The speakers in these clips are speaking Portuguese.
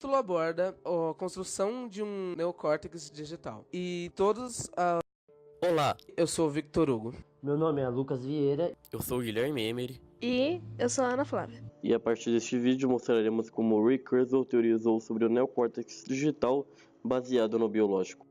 capítulo aborda a construção de um neocórtex digital. E todos... Olá, eu sou o Victor Hugo. Meu nome é Lucas Vieira. eu sou o Guilherme Emery. E eu sou a Ana Flávia. E a partir deste vídeo mostraremos como Ray Kurzweil teorizou sobre o neocórtex digital baseado no biológico.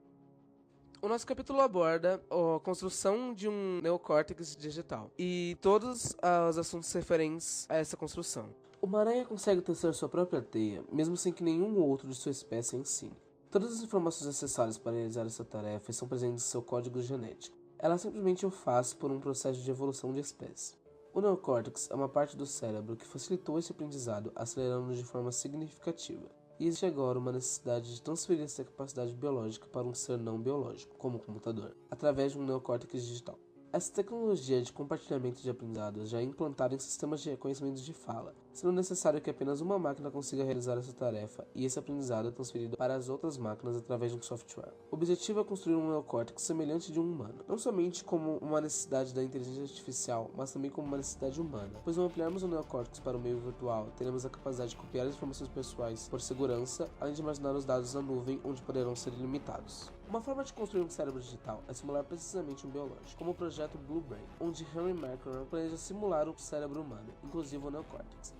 O nosso capítulo aborda a construção de um neocórtex digital e todos os assuntos referentes a essa construção. Uma aranha consegue tecer sua própria teia, mesmo sem que nenhum outro de sua espécie a ensine. Todas as informações necessárias para realizar essa tarefa estão presentes em seu código genético. Ela simplesmente o faz por um processo de evolução de espécie. O neocórtex é uma parte do cérebro que facilitou esse aprendizado, acelerando de forma significativa. E existe agora uma necessidade de transferir essa capacidade biológica para um ser não biológico, como o computador, através de um neocórtex digital. Essa tecnologia de compartilhamento de aprendizados já é implantada em sistemas de reconhecimento de fala, sendo necessário que apenas uma máquina consiga realizar essa tarefa e esse aprendizado é transferido para as outras máquinas através de um software. O objetivo é construir um neocórtex semelhante de um humano, não somente como uma necessidade da inteligência artificial, mas também como uma necessidade humana, pois ao ampliarmos o neocórtex para o meio virtual, teremos a capacidade de copiar as informações pessoais por segurança, além de armazenar os dados na nuvem, onde poderão ser ilimitados. Uma forma de construir um cérebro digital é simular precisamente um biológico, como o projeto Blue Brain, onde Henry Markram planeja simular o cérebro humano, inclusive o neocórtex.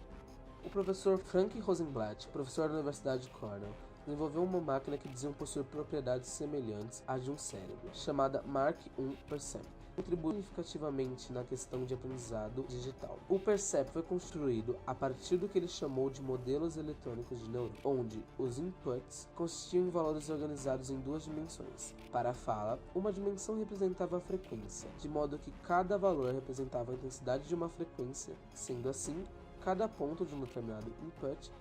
O professor Frank Rosenblatt, professor da Universidade de Cornell, desenvolveu uma máquina que diziam possuir propriedades semelhantes à de um cérebro, chamada Mark I Percept. Contribui significativamente na questão de aprendizado digital. O Percept foi construído a partir do que ele chamou de modelos eletrônicos de neurônio, onde os inputs consistiam em valores organizados em duas dimensões. Para a fala, uma dimensão representava a frequência, de modo que cada valor representava a intensidade de uma frequência. Sendo assim, cada ponto de um determinado input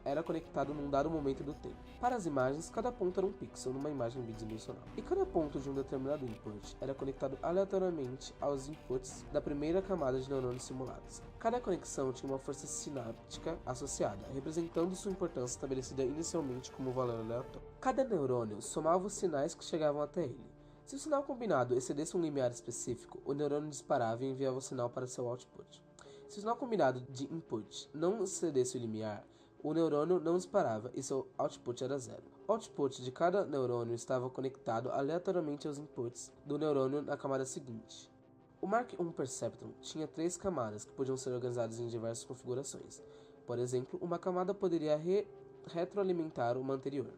era conectado num dado momento do tempo. Para as imagens, cada ponto era um pixel numa imagem bidimensional. E cada ponto de um determinado input era conectado aleatoriamente aos inputs da primeira camada de neurônios simulados. Cada conexão tinha uma força sináptica associada, representando sua importância estabelecida inicialmente como valor aleatório. Cada neurônio somava os sinais que chegavam até ele. Se o sinal combinado excedesse um limiar específico, o neurônio disparava e enviava o sinal para seu output. Se o sinal combinado de input não excedesse o limiar, o neurônio não disparava e seu output era zero. O output de cada neurônio estava conectado aleatoriamente aos inputs do neurônio na camada seguinte. O Mark I Perceptron tinha 3 camadas que podiam ser organizadas em diversas configurações. Por exemplo, uma camada poderia retroalimentar uma anterior.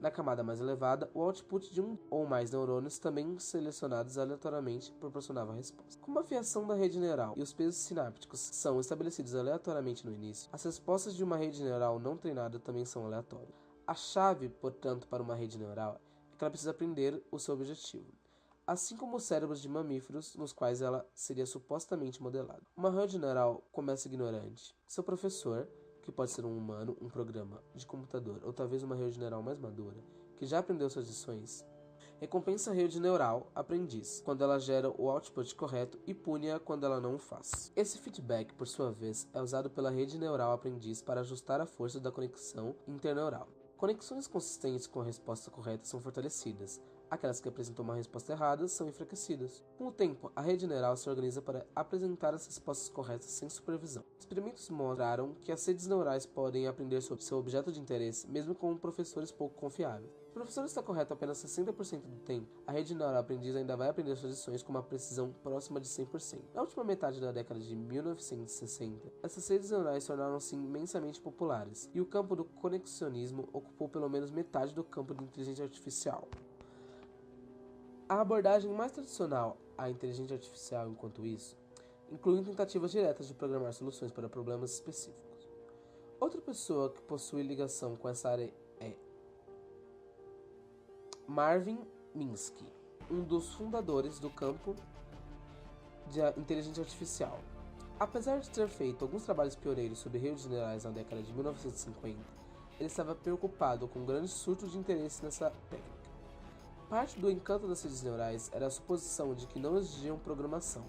Na camada mais elevada, o output de um ou mais neurônios, também selecionados aleatoriamente, proporcionava a resposta. Como a fiação da rede neural e os pesos sinápticos são estabelecidos aleatoriamente no início, as respostas de uma rede neural não treinada também são aleatórias. A chave, portanto, para uma rede neural é que ela precisa aprender o seu objetivo, assim como os cérebros de mamíferos, nos quais ela seria supostamente modelada. Uma rede neural começa ignorante. Seu professor, que pode ser um humano, um programa de computador ou talvez uma rede neural mais madura, que já aprendeu suas lições, recompensa a rede neural aprendiz quando ela gera o output correto e pune-a quando ela não o faz. Esse feedback, por sua vez, é usado pela rede neural aprendiz para ajustar a força da conexão interneural. Conexões consistentes com a resposta correta são fortalecidas. Aquelas que apresentam uma resposta errada são enfraquecidas. Com o tempo, a rede neural se organiza para apresentar as respostas corretas sem supervisão. Experimentos mostraram que as redes neurais podem aprender sobre seu objeto de interesse, mesmo com professores pouco confiáveis. Se o professor está correto apenas 60% do tempo, a rede neural aprendiz ainda vai aprender suas lições com uma precisão próxima de 100%. Na última metade da década de 1960, essas redes neurais tornaram-se imensamente populares, e o campo do conexionismo ocupou pelo menos metade do campo de inteligência artificial. A abordagem mais tradicional à inteligência artificial, enquanto isso, inclui tentativas diretas de programar soluções para problemas específicos. Outra pessoa que possui ligação com essa área é Marvin Minsky, um dos fundadores do campo de inteligência artificial. Apesar de ter feito alguns trabalhos pioneiros sobre redes neurais na década de 1950, ele estava preocupado com um grande surto de interesse nessa técnica. Parte do encanto das redes neurais era a suposição de que não exigiam programação,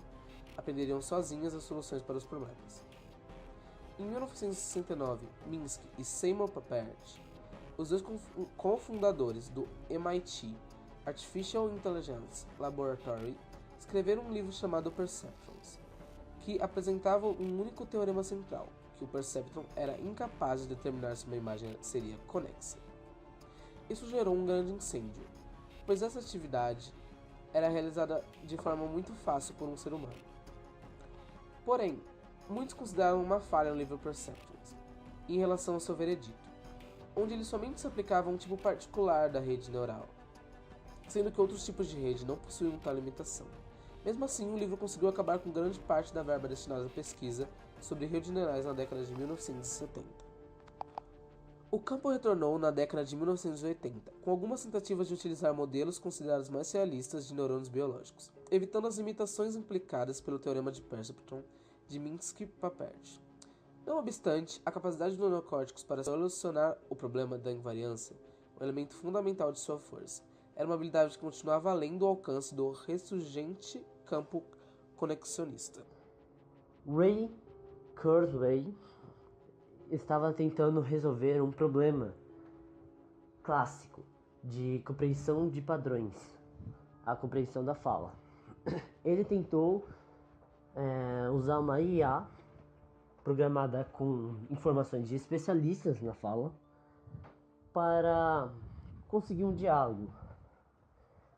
aprenderiam sozinhas as soluções para os problemas. Em 1969, Minsky e Seymour Papert, os dois cofundadores do MIT Artificial Intelligence Laboratory, escreveram um livro chamado Perceptrons, que apresentava um único teorema central, que o Perceptron era incapaz de determinar se uma imagem seria conexa. Isso gerou um grande incêndio, pois essa atividade era realizada de forma muito fácil por um ser humano. Porém, muitos consideraram uma falha no livro Perceptrons em relação ao seu veredito, onde ele somente se aplicava a um tipo particular da rede neural, sendo que outros tipos de rede não possuíam tal limitação. Mesmo assim, o livro conseguiu acabar com grande parte da verba destinada à pesquisa sobre redes neurais na década de 1970. O campo retornou na década de 1980, com algumas tentativas de utilizar modelos considerados mais realistas de neurônios biológicos, evitando as limitações implicadas pelo teorema de Perceptron de Minkowski-Papert. Não obstante, a capacidade do neocórtex para solucionar o problema da invariância, um elemento fundamental de sua força, era uma habilidade que continuava além do alcance do ressurgente campo conexionista. Ray Kurzweil estava tentando resolver um problema clássico de compreensão de padrões, a compreensão da fala. Ele tentou usar uma IA programada com informações de especialistas na fala para conseguir um diálogo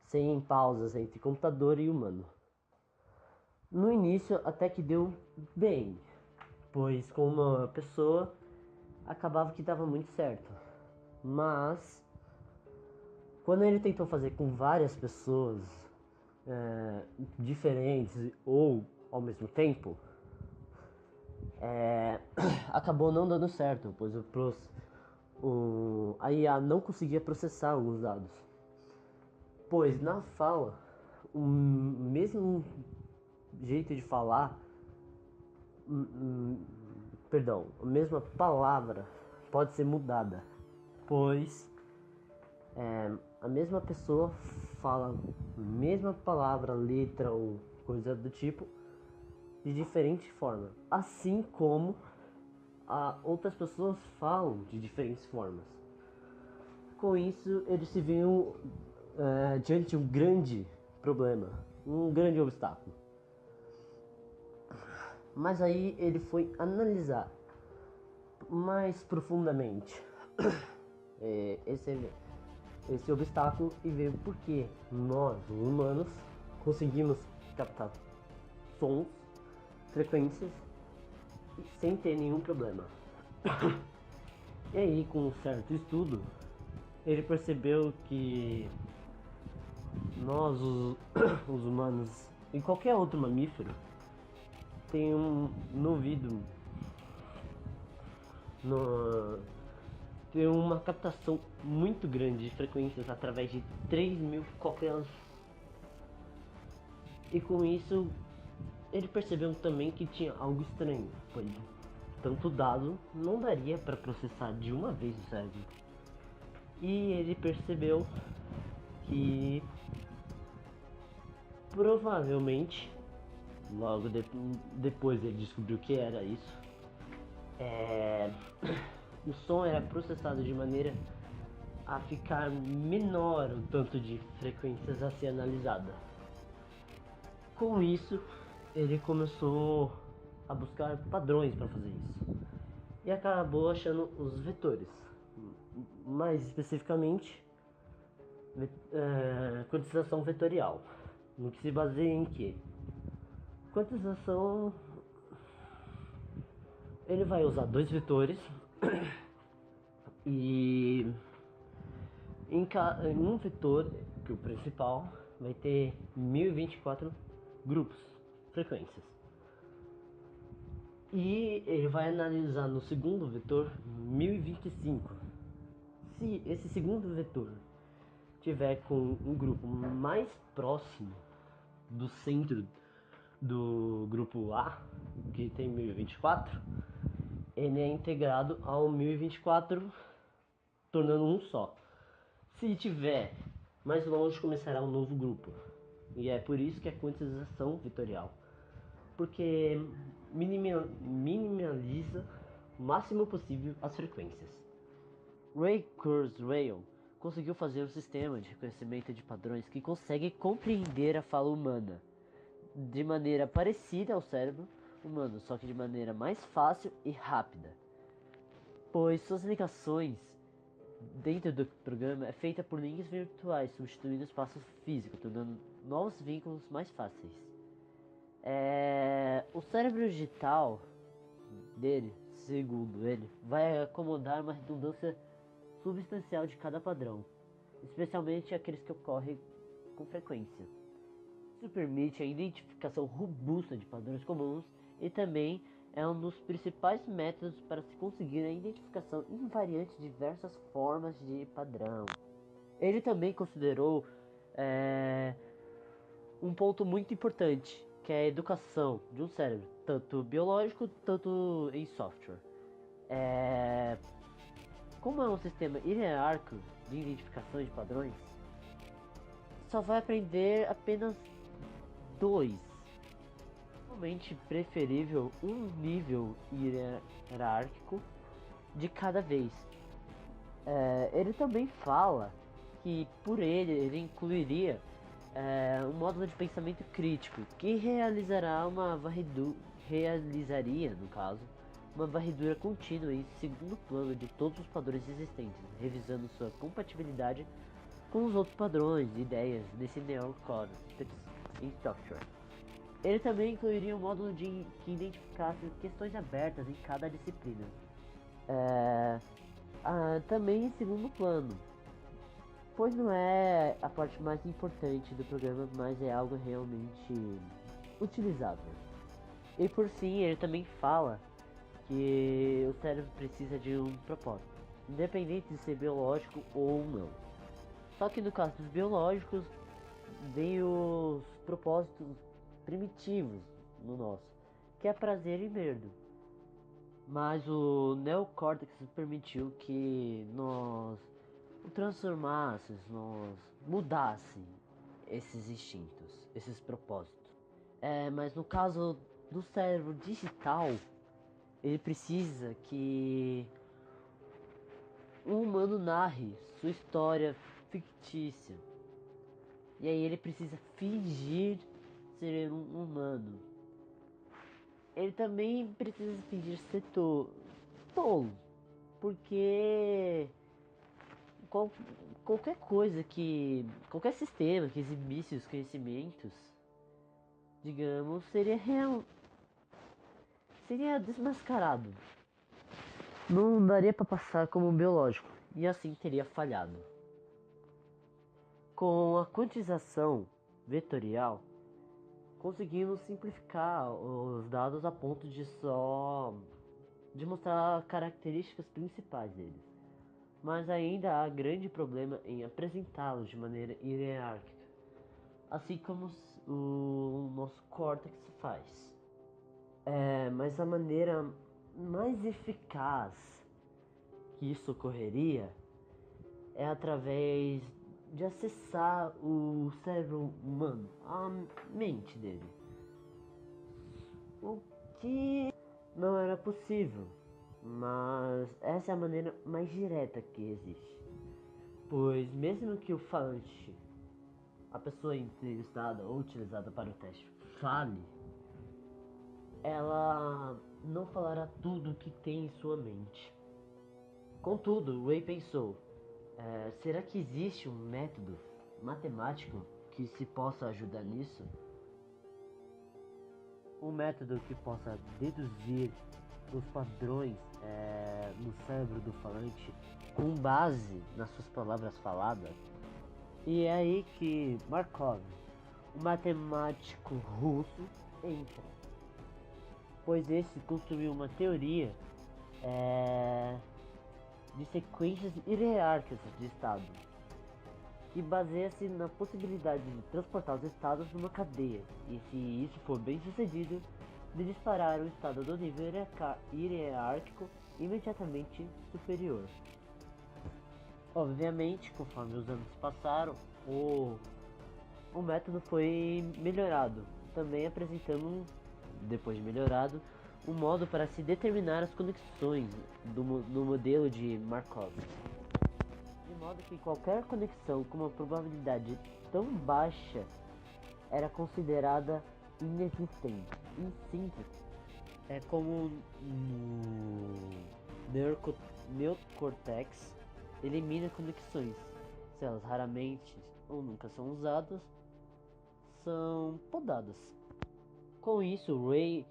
sem pausas entre computador e humano. No início até que deu bem, pois com uma pessoa acabava que dava muito certo. Mas quando ele tentou fazer com várias pessoas diferentes ou ao mesmo tempo, acabou não dando certo, pois a IA não conseguia processar alguns dados. Pois na fala, o mesmo jeito de falar, a mesma palavra pode ser mudada, pois a mesma pessoa fala a mesma palavra, letra ou coisa do tipo de diferente forma, assim como outras pessoas falam de diferentes formas. Com isso, eles se viam diante de um grande problema, um grande obstáculo. Mas aí ele foi analisar mais profundamente esse obstáculo e ver por que nós, humanos, conseguimos captar sons, frequências sem ter nenhum problema. E aí, com um certo estudo, ele percebeu que nós, os humanos, e qualquer outro mamífero, tem no ouvido, tem uma captação muito grande de frequências através de 3.000 cócleas. E com isso ele percebeu também que tinha algo estranho, pois tanto dado não daria para processar de uma vez o cérebro. E ele percebeu que provavelmente, logo depois ele descobriu que era isso, o som era processado de maneira a ficar menor o tanto de frequências a ser analisada. Com isso, ele começou a buscar padrões para fazer isso e acabou achando os vetores, mais especificamente quantização vetorial, no que se baseia em que quantização, ele vai usar dois vetores e em um vetor, que é o principal, vai ter 1024 grupos, frequências. E ele vai analisar no segundo vetor 1025. Se esse segundo vetor tiver com um grupo mais próximo do centro do grupo A, que tem 1024, ele é integrado ao 1024, tornando um só. Se tiver mais longe, começará um novo grupo. E é por isso que é quantização vetorial, porque minimaliza o máximo possível as frequências. Ray Kurzweil conseguiu fazer um sistema de reconhecimento de padrões que consegue compreender a fala humana de maneira parecida ao cérebro, humano, só que de maneira mais fácil e rápida, pois suas ligações dentro do programa é feita por linhas virtuais, substituindo o espaço físico, tornando novos vínculos mais fáceis. O cérebro digital dele, segundo ele, vai acomodar uma redundância substancial de cada padrão, especialmente aqueles que ocorrem com frequência. Isso permite a identificação robusta de padrões comuns e também é um dos principais métodos para se conseguir a identificação invariante de diversas formas de padrão. Ele também considerou um ponto muito importante, que é a educação de um cérebro, tanto biológico, tanto em software. Como é um sistema hierárquico de identificação de padrões, só vai aprender apenas 2. Realmente preferível um nível hierárquico de cada vez. Ele também fala que por ele incluiria um módulo de pensamento crítico que realizaria no caso uma varredura contínua em segundo plano de todos os padrões existentes, revisando sua compatibilidade com os outros padrões e ideias desse neocortex em software. Ele também incluiria um módulo que identificasse questões abertas em cada disciplina. Também em segundo plano, pois não é a parte mais importante do programa, mas é algo realmente utilizável. E por fim, ele também fala que o cérebro precisa de um propósito, independente de ser biológico ou não. Só que no caso dos biológicos, vem os propósitos primitivos no nosso, que é prazer e medo. Mas o neocórtex permitiu que nós transformássemos, nós mudassem esses instintos, esses propósitos. Mas no caso do cérebro digital, ele precisa que um humano narre sua história fictícia. E aí ele precisa fingir ser um humano. Ele também precisa fingir ser tolo. Porque qualquer sistema que exibisse os conhecimentos, digamos, seria desmascarado. Não daria para passar como biológico e assim teria falhado. Com a quantização vetorial, conseguimos simplificar os dados a ponto de mostrar características principais deles. Mas ainda há grande problema em apresentá-los de maneira hierárquica, assim como o nosso córtex faz. Mas a maneira mais eficaz que isso ocorreria é através de acessar o cérebro humano, a mente dele, o que não era possível, mas essa é a maneira mais direta que existe, pois mesmo que o falante, a pessoa entrevistada ou utilizada para o teste, fale, ela não falará tudo o que tem em sua mente. Contudo, Way pensou, será que existe um método matemático que se possa ajudar nisso? Um método que possa deduzir os padrões no cérebro do falante com base nas suas palavras faladas? E é aí que Markov, o matemático russo, entra, pois esse construiu uma teoria de sequências hierárquicas de estados, que baseia-se na possibilidade de transportar os estados numa cadeia, e se isso for bem sucedido, de disparar o estado do nível hierárquico imediatamente superior. Obviamente, conforme os anos passaram, o método foi melhorado, também apresentando, depois de melhorado, um modo para se determinar as conexões no modelo de Markov, de modo que qualquer conexão com uma probabilidade tão baixa era considerada inexistente. Em síntese, É como no neocortex, elimina conexões. Se elas raramente ou nunca são usadas, são podadas. Com isso, Ray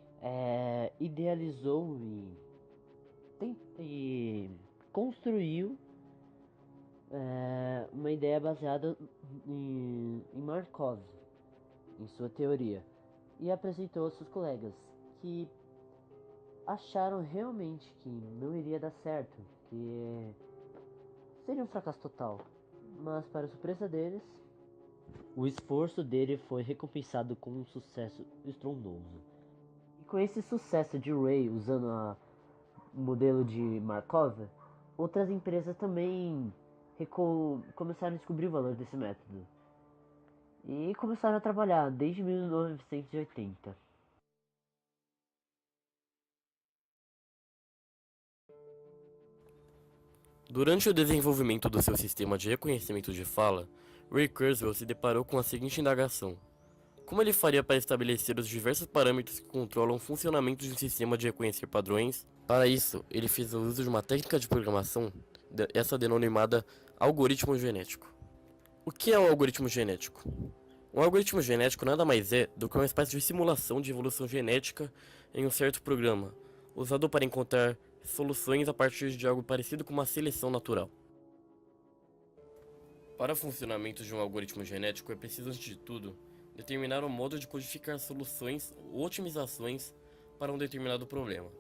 idealizou e construiu uma ideia baseada em Markov, em sua teoria, e apresentou aos seus colegas, que acharam realmente que não iria dar certo, que seria um fracasso total. Mas, para surpresa deles, o esforço dele foi recompensado com um sucesso estrondoso. E com esse sucesso de Ray usando o modelo de Markov, outras empresas também começaram a descobrir o valor desse método. E começaram a trabalhar desde 1980. Durante o desenvolvimento do seu sistema de reconhecimento de fala, Ray Kurzweil se deparou com a seguinte indagação: como ele faria para estabelecer os diversos parâmetros que controlam o funcionamento de um sistema de reconhecer padrões? Para isso, ele fez o uso de uma técnica de programação, essa denominada algoritmo genético. O que é um algoritmo genético? Um algoritmo genético nada mais é do que uma espécie de simulação de evolução genética em um certo programa, usado para encontrar soluções a partir de algo parecido com uma seleção natural. Para o funcionamento de um algoritmo genético é preciso, antes de tudo, determinar o modo de codificar soluções ou otimizações para um determinado problema.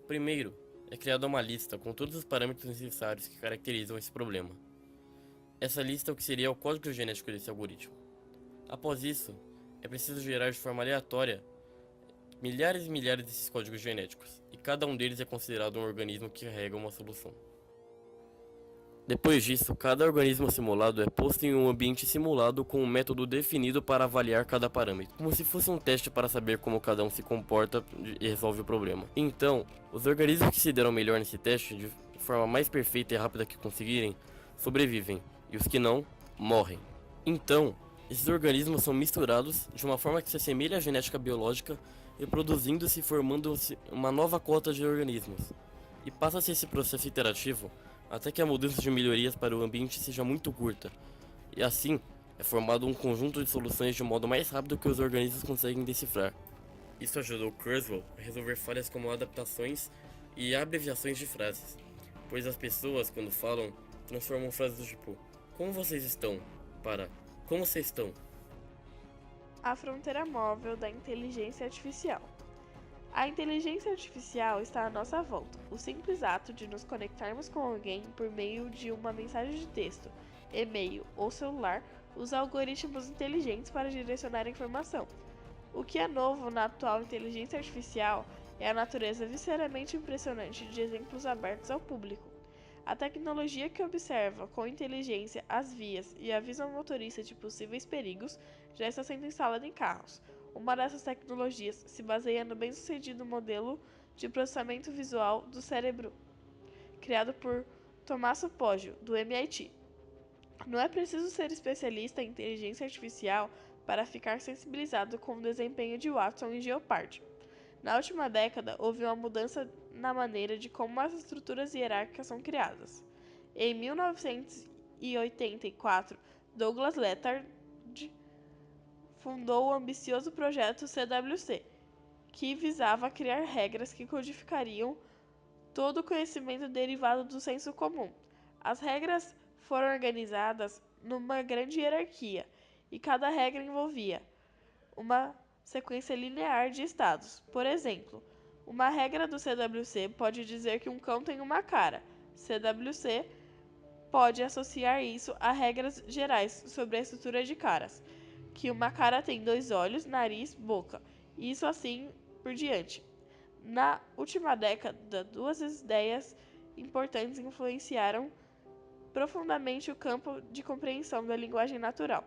Primeiro, é criada uma lista com todos os parâmetros necessários que caracterizam esse problema. Essa lista é o que seria o código genético desse algoritmo. Após isso, é preciso gerar de forma aleatória milhares e milhares desses códigos genéticos, e cada um deles é considerado um organismo que carrega uma solução. Depois disso, cada organismo simulado é posto em um ambiente simulado com um método definido para avaliar cada parâmetro, como se fosse um teste para saber como cada um se comporta e resolve o problema. Então, os organismos que se deram melhor nesse teste, de forma mais perfeita e rápida que conseguirem, sobrevivem, e os que não, morrem. Então, esses organismos são misturados de uma forma que se assemelha à genética biológica, reproduzindo-se e formando-se uma nova cota de organismos. E passa-se esse processo iterativo até que a mudança de melhorias para o ambiente seja muito curta, e assim é formado um conjunto de soluções de modo mais rápido que os organismos conseguem decifrar. Isso ajudou Kurzweil a resolver falhas como adaptações e abreviações de frases, pois as pessoas, quando falam, transformam frases do tipo "como vocês estão?" para "como vocês estão?". A fronteira móvel da inteligência artificial. A inteligência artificial está à nossa volta. O simples ato de nos conectarmos com alguém por meio de uma mensagem de texto, e-mail ou celular usa algoritmos inteligentes para direcionar a informação. O que é novo na atual inteligência artificial é a natureza visceralmente impressionante de exemplos abertos ao público. A tecnologia que observa com inteligência as vias e avisa ao motorista de possíveis perigos já está sendo instalada em carros. Uma dessas tecnologias se baseia no bem-sucedido modelo de processamento visual do cérebro, criado por Tommaso Poggio, do MIT. Não é preciso ser especialista em inteligência artificial para ficar sensibilizado com o desempenho de Watson e Jeopardy. Na última década, houve uma mudança na maneira de como as estruturas hierárquicas são criadas. Em 1984, Douglas Lethard fundou o ambicioso projeto CWC, que visava criar regras que codificariam todo o conhecimento derivado do senso comum. As regras foram organizadas numa grande hierarquia, e cada regra envolvia uma sequência linear de estados. Por exemplo, uma regra do CWC pode dizer que um cão tem uma cara. CWC pode associar isso a regras gerais sobre a estrutura de caras, que uma cara tem 2 olhos, nariz, boca, e isso assim por diante. Na última década, 2 ideias importantes influenciaram profundamente o campo de compreensão da linguagem natural.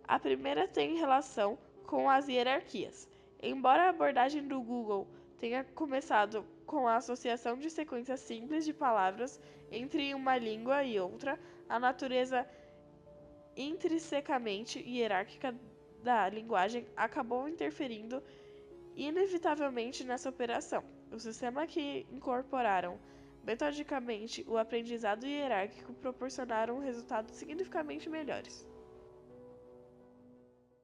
A primeira tem relação com as hierarquias. Embora a abordagem do Google tenha começado com a associação de sequências simples de palavras entre uma língua e outra, a natureza intrinsecamente hierárquica da linguagem acabou interferindo inevitavelmente nessa operação. O sistema que incorporaram metodicamente o aprendizado hierárquico proporcionaram resultados significativamente melhores.